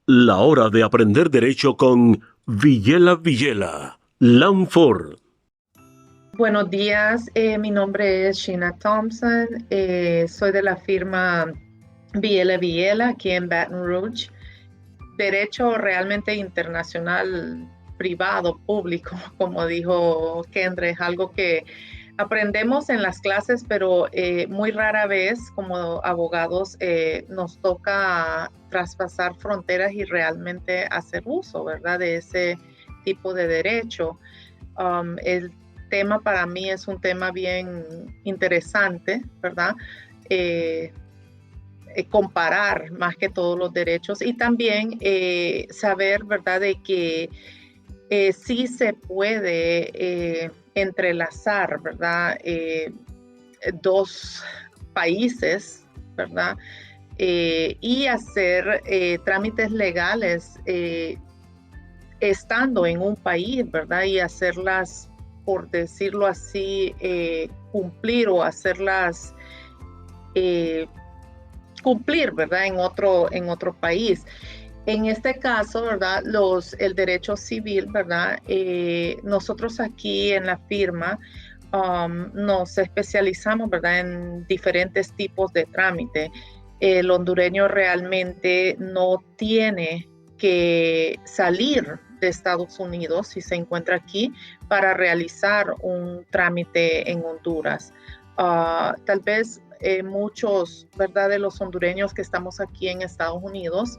La hora de aprender derecho con Villela, Lanford. Buenos días, mi nombre es Sheena Thompson, soy de la firma Villela aquí en Baton Rouge. Derecho realmente internacional, privado, público, como dijo Kendra, es algo que aprendemos en las clases, pero muy rara vez como abogados nos toca traspasar fronteras y realmente hacer uso, ¿verdad?, de ese tipo de derecho. El tema para mí es un tema bien interesante, ¿verdad? Eh, Comparar más que todos los derechos y también saber, ¿verdad?, de que sí se puede entrelazar, ¿verdad?, dos países, ¿verdad? Y hacer trámites legales estando en un país, ¿verdad? Y hacerlas, por decirlo así, cumplir o hacerlas eh, cumplir, ¿verdad? En otro país. En este caso, ¿verdad? El derecho civil, ¿verdad? Nosotros aquí en la firma nos especializamos, ¿verdad?, en diferentes tipos de trámite. El hondureño realmente no tiene que salir de Estados Unidos si se encuentra aquí para realizar un trámite en Honduras. Tal vez muchos, ¿verdad?, de los hondureños que estamos aquí en Estados Unidos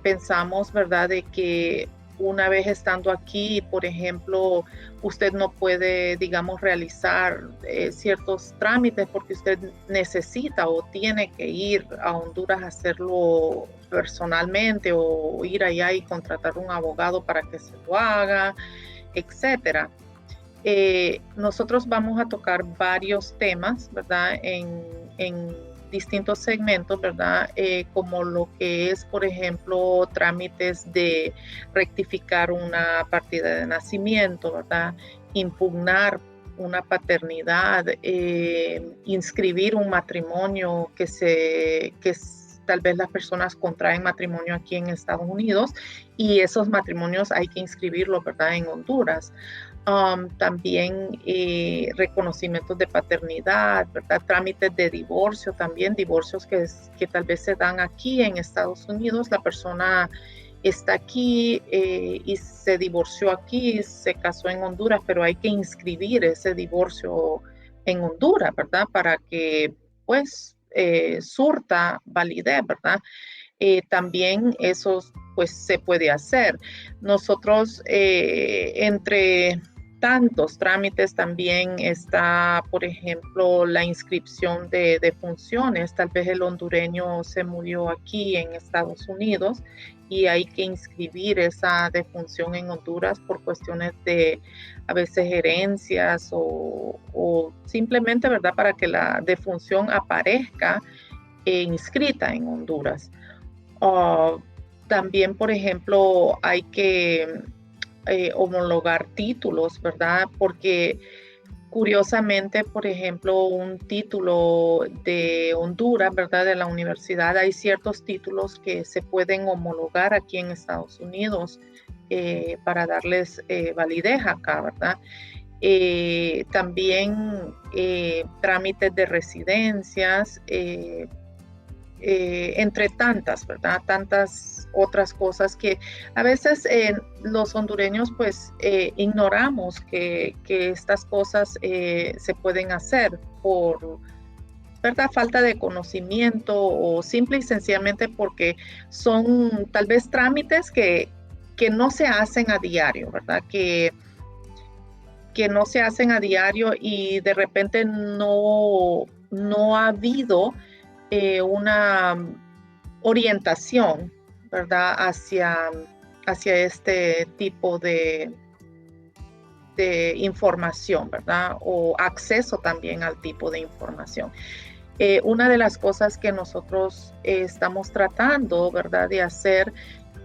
pensamos, ¿verdad?, de que una vez estando aquí, por ejemplo, usted no puede, digamos, realizar ciertos trámites porque usted necesita o tiene que ir a Honduras a hacerlo personalmente o ir allá y contratar un abogado para que se lo haga, etcétera. Nosotros vamos a tocar varios temas, ¿verdad?, en distintos segmentos, ¿verdad? Como lo que es, por ejemplo, trámites de rectificar una partida de nacimiento, ¿verdad? Impugnar una paternidad, inscribir un matrimonio tal vez las personas contraen matrimonio aquí en Estados Unidos y esos matrimonios hay que inscribirlos, ¿verdad?, en Honduras. También reconocimientos de paternidad, ¿verdad? Trámites de divorcio también, divorcios que tal vez se dan aquí en Estados Unidos. La persona está aquí y se divorció aquí, se casó en Honduras, pero hay que inscribir ese divorcio en Honduras, ¿verdad? Para que pues surta validez, ¿verdad? También eso pues se puede hacer. Nosotros entre tantos trámites también está, por ejemplo, la inscripción de funciones. Tal vez el hondureño se murió aquí en Estados Unidos y hay que inscribir esa defunción en Honduras por cuestiones de a veces herencias o simplemente, ¿verdad?, para que la defunción aparezca inscrita en Honduras. Uh, También, por ejemplo, hay que homologar títulos, ¿verdad? Porque curiosamente, por ejemplo, un título de Honduras, ¿verdad?, de la universidad, hay ciertos títulos que se pueden homologar aquí en Estados Unidos para darles validez acá, ¿verdad? También trámites de residencias, entre tantas, ¿verdad? Tantas otras cosas que a veces los hondureños pues ignoramos que estas cosas se pueden hacer por, ¿verdad?, falta de conocimiento o simple y sencillamente porque son tal vez trámites que no se hacen a diario, ¿verdad? Que no se hacen a diario y de repente no ha habido una orientación, ¿verdad?, hacia este tipo de información, ¿verdad? O acceso también al tipo de información. Una de las cosas que nosotros estamos tratando, ¿verdad?, de hacer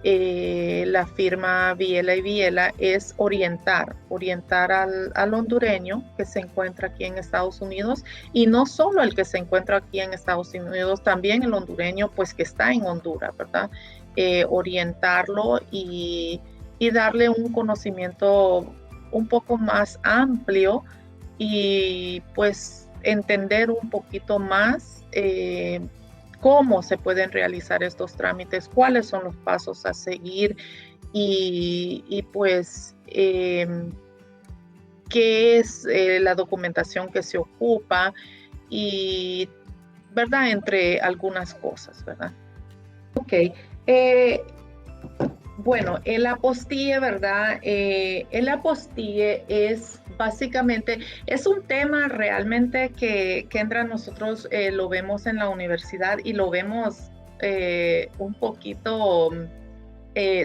la firma Viela y Viela es orientar al hondureño que se encuentra aquí en Estados Unidos, y no solo el que se encuentra aquí en Estados Unidos, también el hondureño pues que está en Honduras, ¿verdad? Orientarlo y darle un conocimiento un poco más amplio y pues entender un poquito más cómo se pueden realizar estos trámites, cuáles son los pasos a seguir y pues qué es la documentación que se ocupa y, ¿verdad? Entre algunas cosas, ¿verdad? Ok. Bueno, el apostille, ¿verdad? El apostille es básicamente, es un tema realmente que Kendra, nosotros lo vemos en la universidad y lo vemos un poquito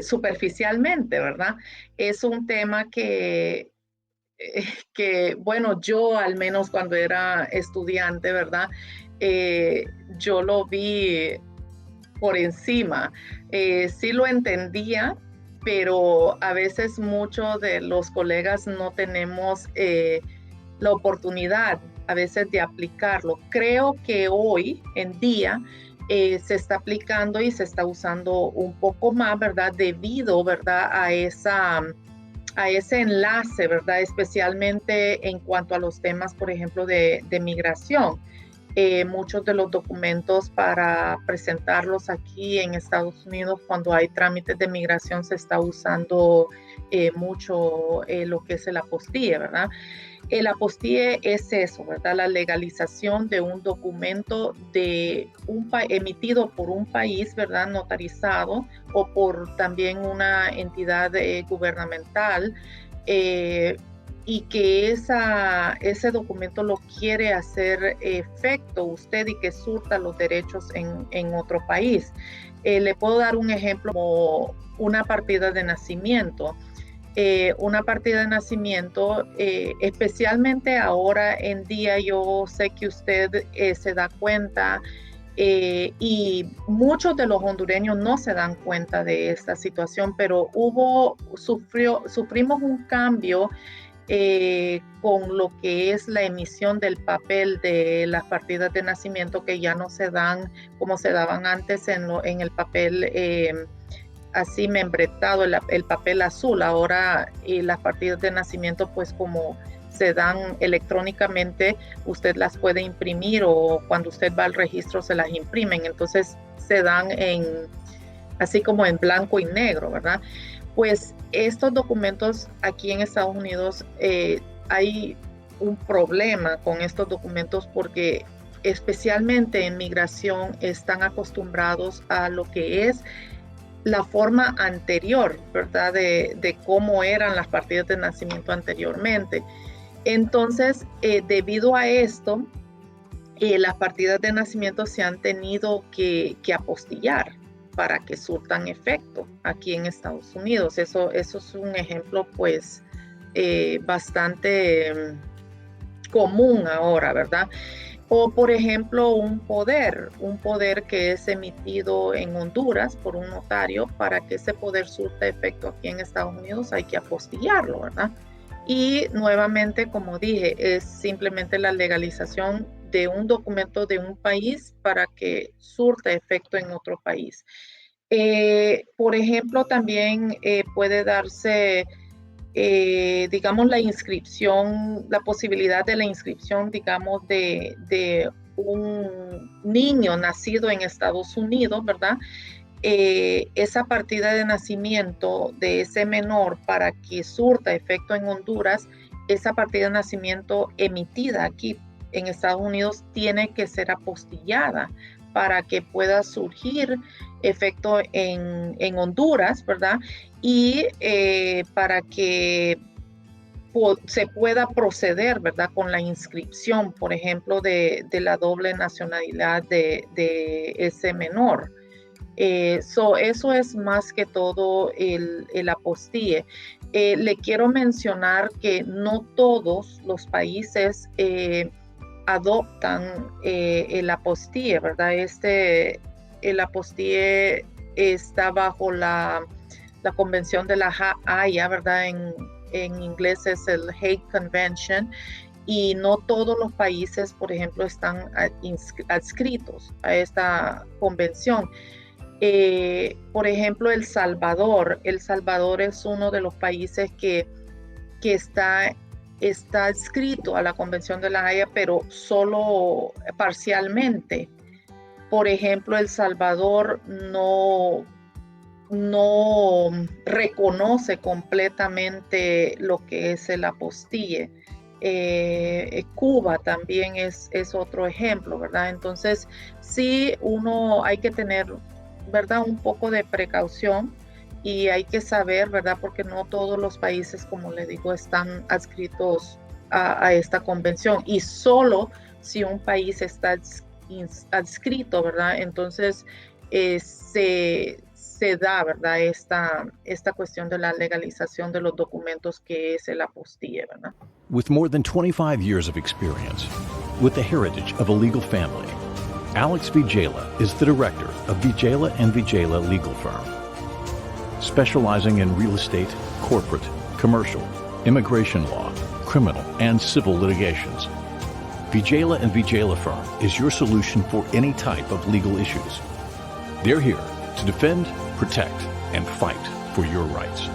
superficialmente, ¿verdad? Es un tema bueno, yo al menos cuando era estudiante, ¿verdad? Yo lo vi por encima. Sí lo entendía, pero a veces muchos de los colegas no tenemos la oportunidad a veces de aplicarlo. Creo que hoy en día se está aplicando y se está usando un poco más, ¿verdad? Debido, ¿verdad? A ese enlace, ¿verdad? Especialmente en cuanto a los temas, por ejemplo, de migración. Muchos de los documentos para presentarlos aquí en Estados Unidos cuando hay trámites de migración se está usando mucho lo que es el apostille, ¿verdad? El apostille es eso, ¿verdad? La legalización de un documento emitido por un país, ¿verdad? Notarizado o por también una entidad gubernamental. Y que ese documento lo quiere hacer efecto usted y que surta los derechos en otro país. Le puedo dar un ejemplo como una partida de nacimiento. Una partida de nacimiento, especialmente ahora en día, yo sé que usted se da cuenta y muchos de los hondureños no se dan cuenta de esta situación, pero sufrimos un cambio con lo que es la emisión del papel de las partidas de nacimiento, que ya no se dan como se daban antes en el papel así membretado, el papel azul. Ahora las partidas de nacimiento pues como se dan electrónicamente, usted las puede imprimir o cuando usted va al registro se las imprimen, entonces se dan así como en blanco y negro, ¿verdad? Pues estos documentos aquí en Estados Unidos hay un problema con estos documentos porque especialmente en migración están acostumbrados a lo que es la forma anterior, ¿verdad? De cómo eran las partidas de nacimiento anteriormente. Entonces, debido a esto, las partidas de nacimiento se han tenido que apostillar para que surtan efecto aquí en Estados Unidos. Eso es un ejemplo pues bastante común ahora, ¿verdad? O por ejemplo un poder que es emitido en Honduras por un notario. Para que ese poder surta efecto aquí en Estados Unidos hay que apostillarlo, ¿verdad? Y nuevamente, como dije, es simplemente la legalización de un documento de un país para que surta efecto en otro país. Por ejemplo, también puede darse, digamos, la posibilidad de la inscripción, digamos, de un niño nacido en Estados Unidos, ¿verdad? Esa partida de nacimiento de ese menor para que surta efecto en Honduras, esa partida de nacimiento emitida aquí en Estados Unidos tiene que ser apostillada para que pueda surgir efecto en Honduras, ¿verdad? Y para que se pueda proceder, ¿verdad? Con la inscripción, por ejemplo, de la doble nacionalidad de ese menor. Eso es más que todo el apostille. Le quiero mencionar que no todos los países adoptan el apostille, ¿verdad? El apostille está bajo la Convención de la Haya, ¿verdad? En inglés es el Hague Convention, y no todos los países, por ejemplo, están adscritos a esta convención. Por ejemplo, El Salvador es uno de los países que está adscrito a la Convención de la Haya, pero solo parcialmente. Por ejemplo, El Salvador no reconoce completamente lo que es el apostille. Cuba también es otro ejemplo, ¿verdad? Entonces, sí, hay que tener, ¿verdad?, un poco de precaución, y hay que saber, ¿verdad?, porque no todos los países, como le digo, están adscritos a esta convención, y solo si un país está adscrito, ¿verdad?, entonces se da, ¿verdad?, esta cuestión de la legalización de los documentos, que es el apostille, ¿verdad? With more than 25 years of experience, with the heritage of a legal family, Alex Vigela is the director of Vigela & Vigela Legal Firm. Specializing in real estate, corporate, commercial, immigration law, criminal, and civil litigations, Vigela & Vigela Firm is your solution for any type of legal issues. They're here to defend, protect, and fight for your rights.